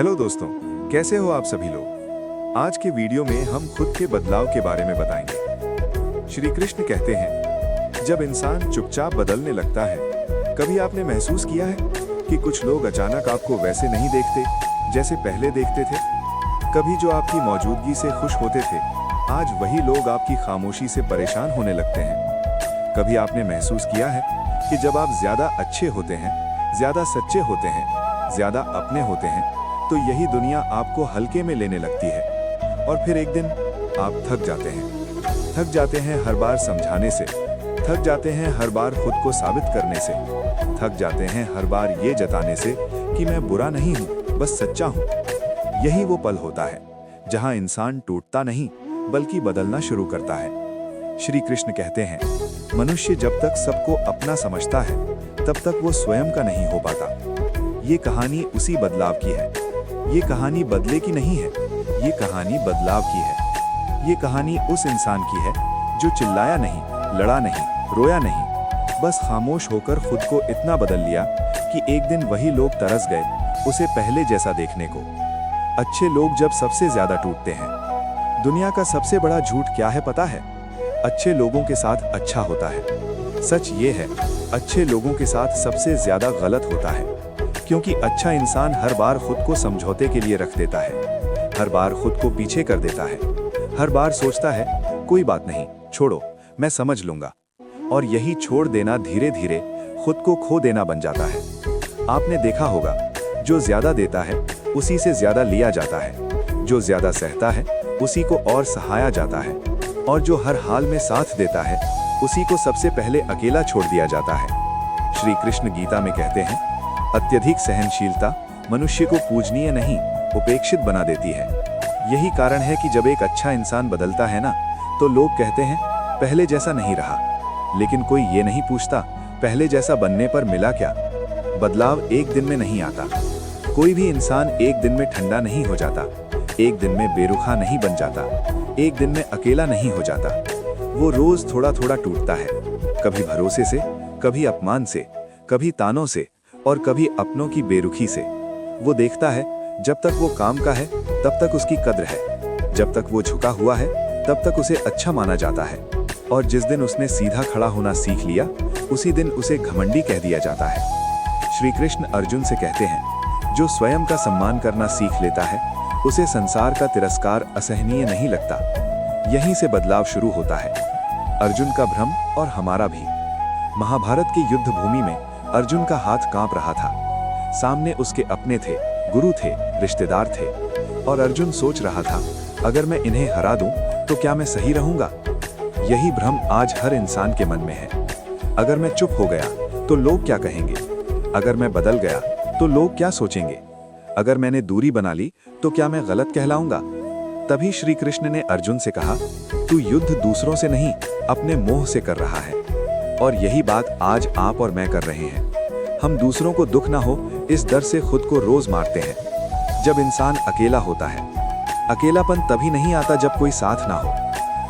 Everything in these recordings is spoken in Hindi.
हेलो दोस्तों, कैसे हो आप सभी लोग। आज के वीडियो में हम खुद के बदलाव के बारे में बताएंगे। श्री कृष्ण कहते हैं, जब इंसान चुपचाप बदलने लगता है, कभी आपने महसूस किया है कि कुछ लोग अचानक आपको वैसे नहीं देखते जैसे पहले देखते थे। कभी जो आपकी मौजूदगी से खुश होते थे, आज वही लोग आपकी खामोशी से परेशान होने लगते हैं। कभी आपने महसूस किया है कि जब आप ज्यादा अच्छे होते हैं, ज्यादा सच्चे होते हैं, ज्यादा अपने होते हैं, तो यही दुनिया आपको हल्के में लेने लगती है। और फिर एक दिन आप थक जाते हैं हर बार समझाने से, थक जाते हैं हर बार खुद को साबित करने से, थक जाते हैं हर बार ये जताने से कि मैं बुरा नहीं हूँ, बस सच्चा हूँ। यही वो पल होता है जहाँ इंसान टूटता नहीं बल्कि बदलना शुरू करता है। श्री कृष्ण कहते हैं, मनुष्य जब तक सबको अपना समझता है, तब तक वो स्वयं का नहीं हो पाता। ये कहानी उसी बदलाव की है। ये कहानी बदले की नहीं है, ये कहानी बदलाव की है। ये कहानी उस इंसान की है जो चिल्लाया नहीं, लड़ा नहीं, रोया नहीं, बस खामोश होकर खुद को इतना बदल लिया कि एक दिन वही लोग तरस गए उसे पहले जैसा देखने को। अच्छे लोग जब सबसे ज्यादा टूटते हैं। दुनिया का सबसे बड़ा झूठ क्या है पता है? अच्छे लोगों के साथ अच्छा होता है। सच ये है, अच्छे लोगों के साथ सबसे ज्यादा गलत होता है, क्योंकि अच्छा इंसान हर बार खुद को समझौते के लिए रख देता है, हर बार खुद को पीछे कर देता है, हर बार सोचता है कोई बात नहीं, छोड़ो, मैं समझ लूंगा। और यही छोड़ देना धीरे धीरे खुद को खो देना बन जाता है। आपने देखा होगा, जो ज्यादा देता है उसी से ज्यादा लिया जाता है, जो ज्यादा सहता है उसी को और सहाया जाता है, और जो हर हाल में साथ देता है उसी को सबसे पहले अकेला छोड़ दिया जाता है। श्री कृष्ण गीता में कहते हैं, अत्यधिक सहनशीलता मनुष्य को पूजनीय नहीं, उपेक्षित बना देती है। यही कारण है कि जब एक अच्छा इंसान बदलता है ना, तो लोग कहते हैं पहले जैसा नहीं रहा, लेकिन कोई ये नहीं पूछता पहले जैसा बनने पर मिला क्या। बदलाव एक दिन में नहीं आता। कोई भी इंसान एक दिन में ठंडा नहीं हो जाता, एक दिन में बेरुखा नहीं बन जाता, एक दिन में अकेला नहीं हो जाता। वो रोज थोड़ा थोड़ा टूटता है, कभी भरोसे से, कभी अपमान से, कभी तानों से, और कभी अपनों की बेरुखी से। वो देखता है जब तक वो काम का है तब तक उसकी कद्र है, जब तक वो झुका हुआ है तब तक उसे अच्छा माना जाता है, और जिस दिन उसने सीधा खड़ा होना सीख लिया, उसी दिन उसे घमंडी कह दिया जाता है। श्री कृष्ण अर्जुन से कहते हैं, जो स्वयं का सम्मान करना सीख लेता है, उसे संसार का तिरस्कार असहनीय नहीं लगता। यहीं से बदलाव शुरू होता है। अर्जुन का भ्रम और हमारा भी। महाभारत की युद्ध भूमि में अर्जुन का हाथ कांप रहा था। सामने उसके अपने थे, गुरु थे, रिश्तेदार थे, और अर्जुन सोच रहा था, अगर मैं इन्हें हरा दूं तो क्या मैं सही रहूंगा? यही भ्रम आज हर इंसान के मन में है। अगर मैं चुप हो गया तो लोग क्या कहेंगे? अगर मैं बदल गया तो लोग क्या सोचेंगे? अगर मैंने दूरी बना ली तो क्या मैं गलत कहलाऊंगा? तभी श्री कृष्ण ने अर्जुन से कहा, तू युद्ध दूसरों से नहीं, अपने मोह से कर रहा है। और यही बात आज आप और मैं कर रहे हैं। हम दूसरों को दुख ना हो इस डर से खुद को रोज मारते हैं। जब इंसान अकेला होता है, अकेलापन तभी नहीं आता जब कोई साथ ना हो।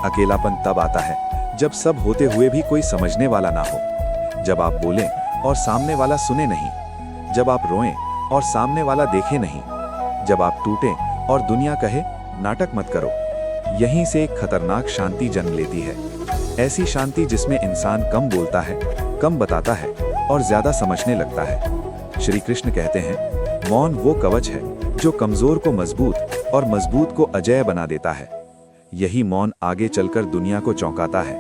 अकेलापन तब आता है जब सब होते हुए भी कोई समझने वाला ना हो, जब आप बोलें और सामने वाला सुने नहीं, जब आप रोएं और सामने वाला देखे नहीं, जब आप टूटें और दुनिया कहे नाटक मत करो। यहीं से एक खतरनाक शांति जन्म लेती है। ऐसी शांति जिसमें इंसान कम बोलता है, कम बताता है और ज्यादा समझने लगता है। श्री कृष्ण कहते हैं, मौन वो कवच है जो कमजोर को मजबूत और मजबूत को अजेय बना देता है। यही मौन आगे चलकर दुनिया को चौंकाता है।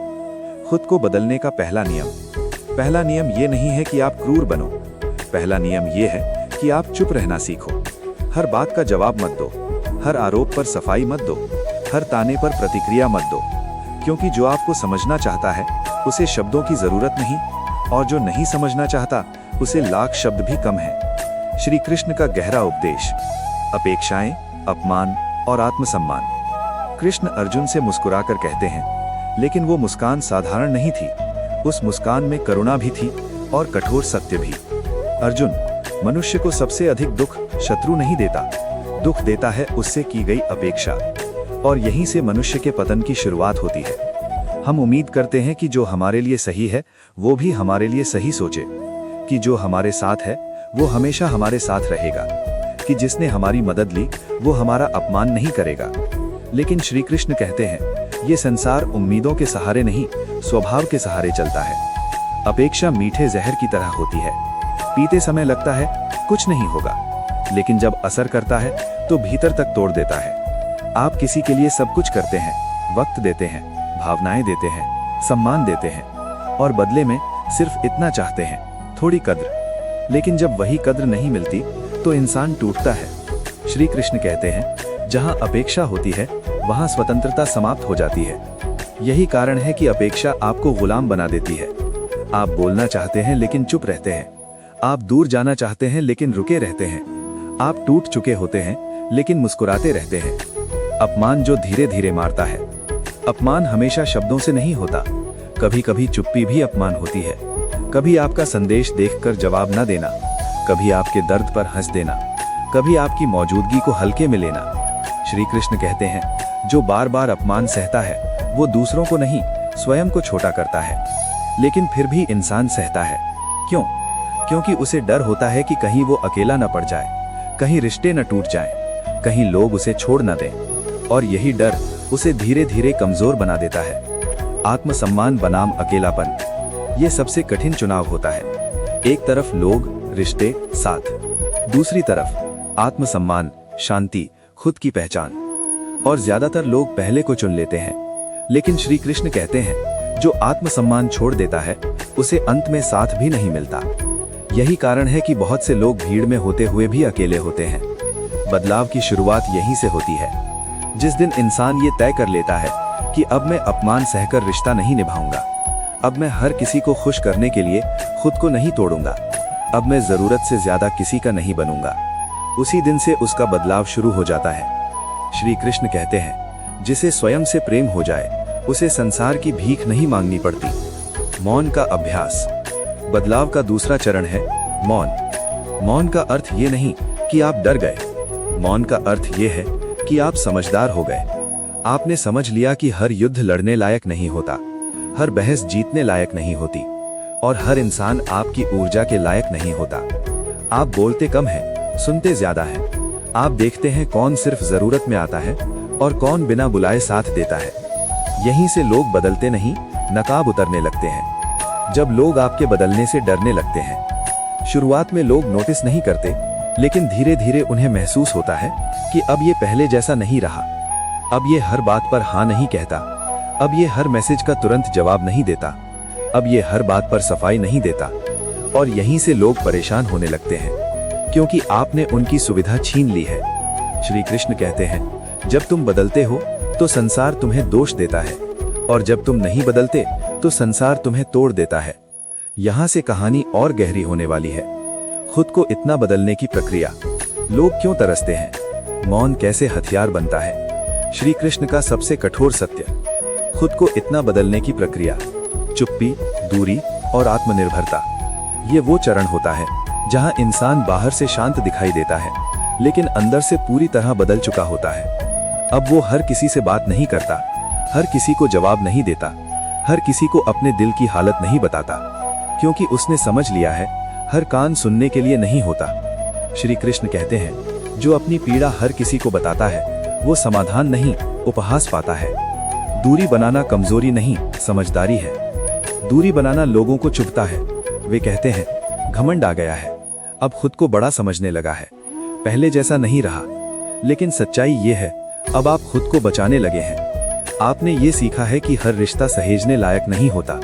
खुद को बदलने का पहला नियम ये नहीं है कि आप क्रूर बनो। पहला नियम ये है कि आप चुप रहना सीखो। हर बात का जवाब मत दो, हर आरोप पर सफाई मत दो, हर ताने पर प्रतिक्रिया मत दो, क्योंकि जो आपको समझना चाहता है उसे शब्दों की जरूरत नहीं, और जो नहीं समझना चाहता उसे लाख शब्द भी कम है। श्री कृष्ण का गहरा उपदेश, अपेक्षाएं, अपमान और आत्मसम्मान। कृष्ण अर्जुन से मुस्कुराकर कहते हैं, लेकिन वो मुस्कान साधारण नहीं थी। उस मुस्कान में करुणा भी थी और कठोर सत्य भी। अर्जुन, मनुष्य को सबसे अधिक दुख शत्रु नहीं देता, दुख देता है उससे की गई अपेक्षा। और यहीं से मनुष्य के पतन की शुरुआत होती है। हम उम्मीद करते हैं कि जो हमारे लिए सही है वो भी हमारे लिए सही सोचे, कि जो हमारे साथ है वो हमेशा हमारे साथ रहेगा, कि जिसने हमारी मदद ली वो हमारा अपमान नहीं करेगा। लेकिन श्री कृष्ण कहते हैं ये संसार उम्मीदों के सहारे नहीं, स्वभाव के सहारे चलता है। अपेक्षा मीठे जहर की तरह होती है, पीते समय लगता है कुछ नहीं होगा, लेकिन जब असर करता है तो भीतर तक तोड़ देता है। आप किसी के लिए सब कुछ करते हैं, वक्त देते हैं, भावनाएं देते हैं, सम्मान देते हैं, और बदले में सिर्फ इतना चाहते हैं, थोड़ी कद्र। लेकिन जब वही कद्र नहीं मिलती तो इंसान टूटता है। श्री कृष्ण कहते हैं जहां अपेक्षा होती है वहां स्वतंत्रता समाप्त हो जाती है। यही कारण है कि अपेक्षा आपको गुलाम बना देती है। आप बोलना चाहते हैं लेकिन चुप रहते हैं, आप दूर जाना चाहते हैं लेकिन रुके रहते हैं, आप टूट चुके होते हैं लेकिन मुस्कुराते रहते हैं। अपमान जो धीरे धीरे मारता है। अपमान हमेशा शब्दों से नहीं होता, कभी कभी चुप्पी भी अपमान होती है। कभी आपका संदेश देखकर जवाब न देना, कभी आपके दर्द पर हंस देना, कभी आपकी मौजूदगी को हल्के में लेना। श्री कृष्ण कहते हैं जो बार बार अपमान सहता है वो दूसरों को नहीं, स्वयं को छोटा करता है। लेकिन फिर भी इंसान सहता है। क्यों? क्योंकि उसे डर होता है कि कहीं वो अकेला न पड़ जाए, कहीं रिश्ते न टूट जाएं, कहीं लोग उसे छोड़ न दें। और यही डर उसे धीरे धीरे कमजोर बना देता है। आत्मसम्मान बनाम अकेलापन, ये सबसे कठिन चुनाव होता है। एक तरफ लोग, रिश्ते, साथ, दूसरी तरफ आत्मसम्मान, शांति, खुद की पहचान। और ज्यादातर लोग पहले को चुन लेते हैं। लेकिन श्री कृष्ण कहते हैं जो आत्मसम्मान छोड़ देता है उसे अंत में साथ भी नहीं मिलता। यही कारण है कि बहुत से लोग भीड़ में होते हुए भी अकेले होते हैं। बदलाव की शुरुआत यहीं से होती है। जिस दिन इंसान ये तय कर लेता है कि अब मैं अपमान सहकर रिश्ता नहीं निभाऊंगा, अब मैं हर किसी को खुश करने के लिए खुद को नहीं तोड़ूंगा, अब मैं जरूरत से ज्यादा किसी का नहीं बनूंगा, उसी दिन से उसका बदलाव शुरू हो जाता है। श्री कृष्ण कहते हैं जिसे स्वयं से प्रेम हो जाए उसे संसार की भीख नहीं मांगनी पड़ती। मौन का अभ्यास। बदलाव का दूसरा चरण है मौन। मौन का अर्थ ये नहीं कि आप डर गए, मौन का अर्थ ये है कि आप समझदार हो गए। आपने समझ लिया कि हर युद्ध लड़ने लायक नहीं होता, हर बहस जीतने लायक नहीं होती, और हर इंसान आपकी ऊर्जा के लायक नहीं होता। आप बोलते कम हैं, सुनते ज्यादा हैं। आप देखते हैं कौन सिर्फ जरूरत में आता है और कौन बिना बुलाए साथ देता है। यहीं से लोग बदलते नहीं, नकाब उतरने लगते हैं। जब लोग आपके बदलने से डरने लगते हैं, शुरुआत में लोग नोटिस नहीं करते, लेकिन धीरे धीरे उन्हें महसूस होता है कि अब ये पहले जैसा नहीं रहा। अब ये हर बात पर हाँ नहीं कहता, अब ये हर मैसेज का तुरंत जवाब नहीं देता, अब ये हर बात पर सफाई नहीं देता। और यहीं से लोग परेशान होने लगते हैं, क्योंकि आपने उनकी सुविधा छीन ली है। श्री कृष्ण कहते हैं जब तुम बदलते हो तो संसार तुम्हें दोष देता है, और जब तुम नहीं बदलते तो संसार तुम्हें तोड़ देता है। यहाँ से कहानी और गहरी होने वाली है। खुद को इतना बदलने की प्रक्रिया। लोग क्यों तरसते हैं? मौन कैसे हथियार बनता है? श्री कृष्ण का सबसे कठोर सत्य। खुद को इतना बदलने की प्रक्रिया। चुप्पी, दूरी और आत्मनिर्भरता। ये वो चरण होता है जहां इंसान बाहर से शांत दिखाई देता है, लेकिन अंदर से पूरी तरह बदल चुका होता है। अब वो हर किसी से बात नहीं करता, हर किसी को जवाब नहीं देता, हर किसी को अपने दिल की हालत नहीं बताता, क्योंकि उसने समझ लिया है हर कान सुनने के लिए नहीं होता। श्री कृष्ण कहते हैं जो अपनी पीड़ा हर किसी को बताता है वो समाधान नहीं, उपहास पाता है। दूरी बनाना कमजोरी नहीं, समझदारी है। दूरी बनाना लोगों को चुभता है। वे कहते हैं घमंड आ गया है, अब खुद को बड़ा समझने लगा है, पहले जैसा नहीं रहा। लेकिन सच्चाई ये है अब आप खुद को बचाने लगे हैं। आपने ये सीखा है कि हर रिश्ता सहेजने लायक नहीं होता।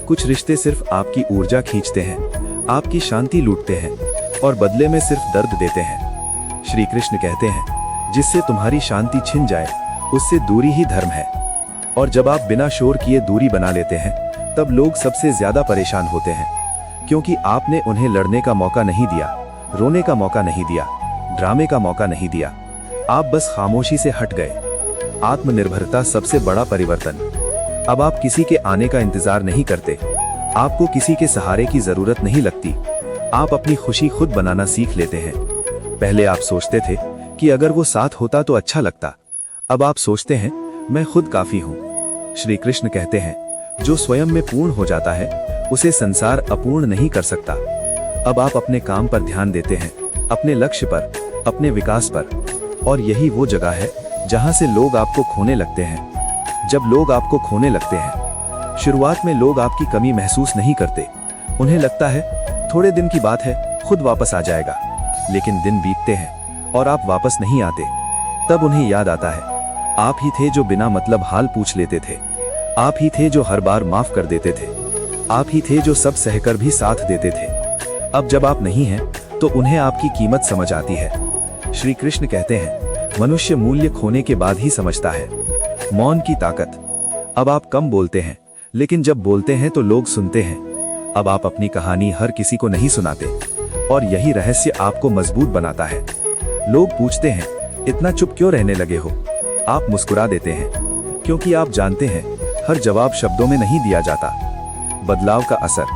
कुछ रिश्ते सिर्फ आपकी ऊर्जा खींचते हैं, आपकी शांति लूटते हैं और बदले में सिर्फ दर्द देते हैं। श्री कृष्ण कहते हैं जिससे तुम्हारी शांति छिन जाए उससे दूरी ही धर्म है। और जब आप बिना शोर किए दूरी बना लेते हैं तब लोग सबसे ज्यादा परेशान होते हैं, क्योंकि आपने उन्हें लड़ने का मौका नहीं दिया, रोने का मौका नहीं दिया, ड्रामे का मौका नहीं दिया। आप बस खामोशी से हट गए। आत्मनिर्भरता सबसे बड़ा परिवर्तन। अब आप किसी के आने का इंतजार नहीं करते, आपको किसी के सहारे की जरूरत नहीं लगती। आप अपनी खुशी खुद बनाना सीख लेते हैं। पहले आप सोचते थे कि अगर वो साथ होता तो अच्छा लगता, अब आप सोचते हैं मैं खुद काफी हूँ। श्री कृष्ण कहते हैं जो स्वयं में पूर्ण हो जाता है उसे संसार अपूर्ण नहीं कर सकता। अब आप अपने काम पर ध्यान देते हैं, अपने लक्ष्य पर, अपने विकास पर। और यही वो जगह है जहां से लोग आपको खोने लगते हैं। जब लोग आपको खोने लगते हैं, शुरुआत में लोग आपकी कमी महसूस नहीं करते। उन्हें लगता है थोड़े दिन की बात है, खुद वापस आ जाएगा। लेकिन दिन बीतते हैं और आप वापस नहीं आते। तब उन्हें याद आता है आप ही थे जो बिना मतलब हाल पूछ लेते थे। आप ही थे जो हर बार माफ कर देते थे। आप ही थे जो सब सहकर भी साथ देते थे। अब जब आप नहीं हैं तो उन्हें आपकी कीमत समझ आती है। श्री कृष्ण कहते हैं मनुष्य मूल्य खोने के बाद ही समझता है। मौन की ताकत। अब आप कम बोलते हैं, लेकिन जब बोलते हैं तो लोग सुनते हैं। अब आप अपनी कहानी हर किसी को नहीं सुनाते, और यही रहस्य आपको मजबूत बनाता है। लोग पूछते हैं इतना चुप क्यों रहने लगे हो? आप मुस्कुरा देते हैं, क्योंकि आप जानते हैं हर जवाब शब्दों में नहीं दिया जाता। बदलाव का असर।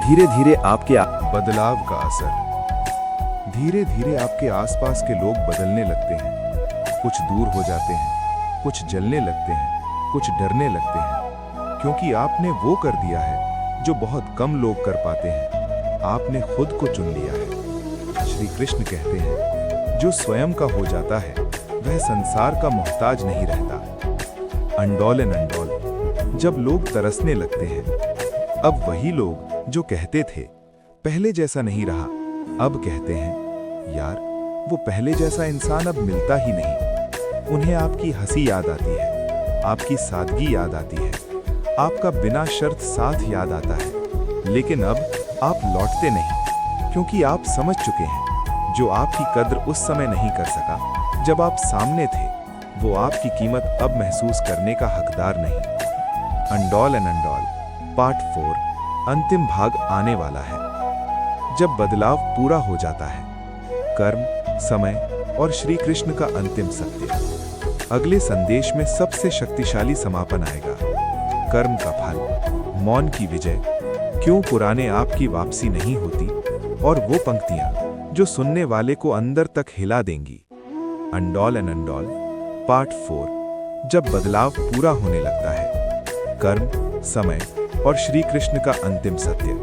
धीरे धीरे बदलाव का असर। धीरे धीरे आपके आसपास के लोग बदलने लगते हैं। कुछ दूर हो जाते हैं, कुछ जलने लगते हैं, कुछ डरने लगते हैं, क्योंकि आपने वो कर दिया है जो बहुत कम लोग कर पाते हैं। आपने खुद को चुन लिया है। श्री कृष्ण कहते हैं जो स्वयं का हो जाता है वह संसार का मोहताज नहीं रहता। अंडोल एंड अंडोल। जब लोग तरसने लगते हैं, अब वही लोग जो कहते थे पहले जैसा नहीं रहा, अब कहते हैं यार वो पहले जैसा इंसान अब मिलता ही नहीं। उन्हें आपकी हंसी याद आती है, आपकी सादगी याद आती है, आपका बिना शर्त साथ याद आता है। लेकिन अब आप लौटते नहीं, क्योंकि आप समझ चुके हैं जो आपकी कद्र उस समय नहीं कर सका जब आप सामने थे, वो आपकी कीमत अब महसूस करने का हकदार नहीं। अंडोल एंड अंडोल पार्ट 4 अंतिम भाग आने वाला है। जब बदलाव पूरा हो जाता है। कर्म, समय और श्री कृष्ण का अंतिम सत्य। अगले संदेश में सबसे शक्तिशाली समापन आएगा। कर्म का फल, मौन की विजय, क्यों पुराने आप की वापसी नहीं होती, और वो पंक्तियां जो सुनने वाले को अंदर तक हिला देंगी। अंडोल एंड अंडोल पार्ट 4 जब बदलाव पूरा होने लगता है। कर्म, समय और श्री कृष्ण का अंतिम सत्य।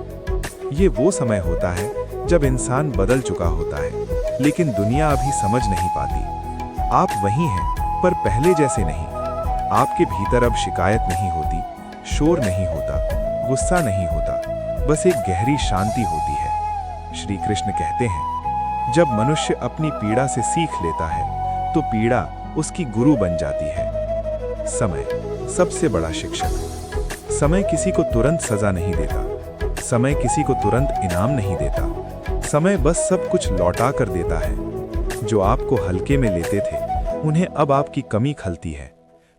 ये वो समय होता है जब इंसान बदल चुका होता है, लेकिन दुनिया अभी समझ नहीं पाती। आप वही हैं, पर पहले जैसे नहीं। आपके भीतर अब शिकायत नहीं होती, शोर नहीं होता, गुस्सा नहीं होता, बस एक गहरी शांति होती है। श्री कृष्ण कहते हैं जब मनुष्य अपनी पीड़ा से सीख लेता है तो पीड़ा उसकी गुरु बन जाती है। समय सबसे बड़ा शिक्षक। समय किसी को तुरंत सजा नहीं देता, समय किसी को तुरंत इनाम नहीं देता। समय बस सब कुछ लौटा कर देता है। जो आपको हल्के में लेते थे उन्हें अब आपकी कमी खलती है।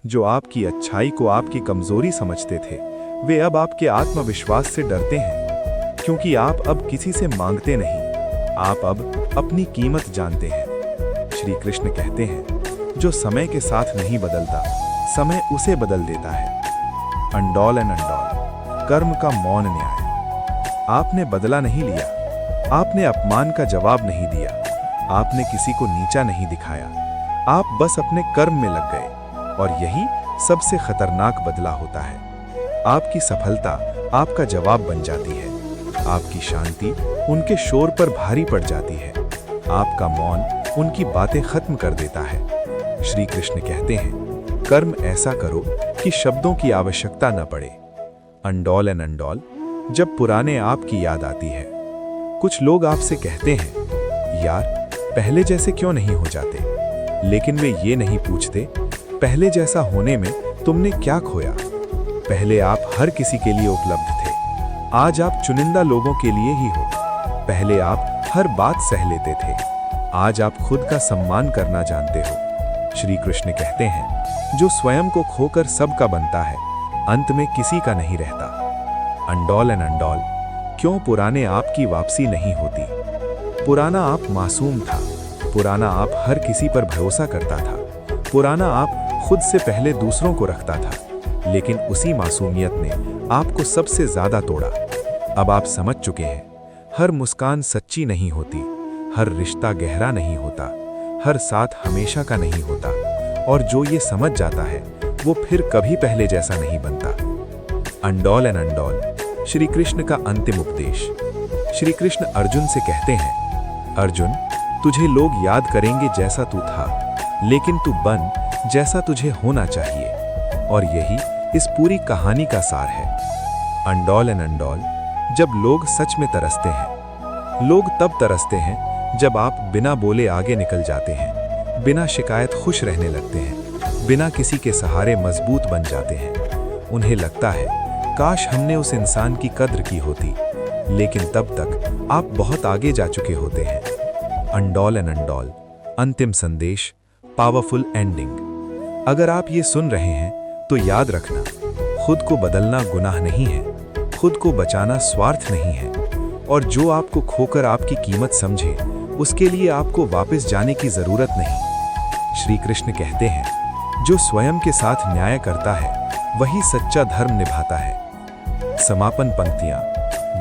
जो आपकी अच्छाई को आपकी कमजोरी समझते थे वे अब आपके आत्मविश्वास से डरते हैं, क्योंकि आप अब किसी से मांगते नहीं, आप अब अपनी कीमत जानते हैं। श्री कृष्ण कहते हैं जो समय के साथ नहीं बदलता, समय उसे बदल देता है। अंडोल एंड अंडोल कर्म का मौन न्याय। आपने बदला नहीं लिया, आपने अपमान का जवाब नहीं दिया, आपने किसी को नीचा नहीं दिखाया, आप बस अपने कर्म में लग गए। और यही सबसे खतरनाक बदला होता है। आपकी सफलता आपका जवाब बन जाती है, आपकी शांति उनके शोर पर भारी पड़ जाती है, आपका मौन उनकी बातें खत्म कर देता है। श्री कृष्ण कहते हैं कर्म ऐसा करो कि शब्दों की आवश्यकता न पड़े। अंडोल एंड अंडोल जब पुराने आप की याद आती है। कुछ लोग आपसे कहते हैं यार पहले जैसे क्यों नहीं हो जाते, लेकिन वे ये नहीं पूछते पहले जैसा होने में तुमने क्या खोया। पहले आप हर किसी के लिए उपलब्ध थे, आज आप चुनिंदा लोगों के लिए ही हो। पहले आप हर बात सह लेते थे, आज आप खुद का सम्मान करना जानते हो। श्री कृष्ण कहते हैं जो स्वयं को खोकर सबका बनता है अंत में किसी का नहीं रहता। अंडोल एंड अंडोल क्यों पुराने आप की वापसी नहीं होती। पुराना आप मासूम था, पुराना आप हर किसी पर भरोसा करता था, पुराना आप खुद से पहले दूसरों को रखता था, लेकिन उसी मासूमियत ने आपको सबसे ज्यादा तोड़ा। अब आप समझ चुके हैं हर मुस्कान सच्ची नहीं होती, हर रिश्ता गहरा नहीं होता, हर साथ हमेशा का नहीं होता, और जो ये समझ जाता है वो फिर कभी पहले जैसा नहीं बनता। अंडोल एंड अंडोल श्री कृष्ण का अंतिम उपदेश। श्री कृष्ण अर्जुन से कहते हैं अर्जुन तुझे लोग याद करेंगे जैसा तू था, लेकिन तू बन जैसा तुझे होना चाहिए। और यही इस पूरी कहानी का सार है। अंडोल एंड अंडोल, जब लोग सच में तरसते हैं। लोग तब तरसते हैं जब आप बिना बोले आगे निकल जाते हैं, बिना शिकायत खुश रहने लगते हैं, बिना किसी के सहारे मजबूत बन जाते हैं। उन्हें लगता है काश हमने उस इंसान की कद्र की होती, लेकिन तब तक आप बहुत आगे जा चुके होते हैं। अंडोल एंड अंडोल, अंतिम संदेश, पावरफुल एंडिंग। अगर आप ये सुन रहे हैं तो याद रखना, खुद को बदलना गुनाह नहीं है, खुद को बचाना स्वार्थ नहीं है। और जो आपको खोकर आपकी कीमत समझे, उसके लिए आपको वापस जाने की जरूरत नहीं। श्री कृष्ण कहते हैं, जो स्वयं के साथ न्याय करता है वही सच्चा धर्म निभाता है। समापन पंक्तियां,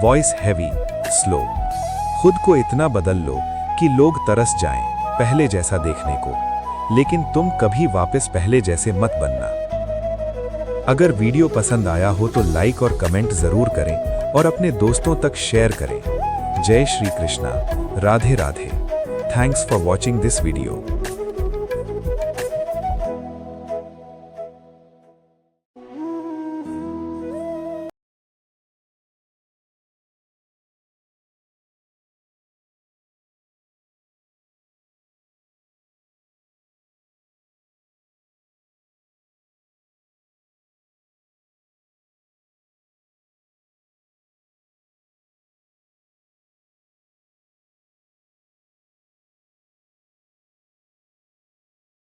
वॉइस हैवी, स्लो। खुद को इतना बदल लो कि लोग तरस जाएं पहले जैसा देखने को, लेकिन तुम कभी वापस पहले जैसे मत बनना। अगर वीडियो पसंद आया हो तो लाइक और कमेंट जरूर करें और अपने दोस्तों तक शेयर करें। जय Shri Krishna, Radhe Radhe. Thanks for watching this video.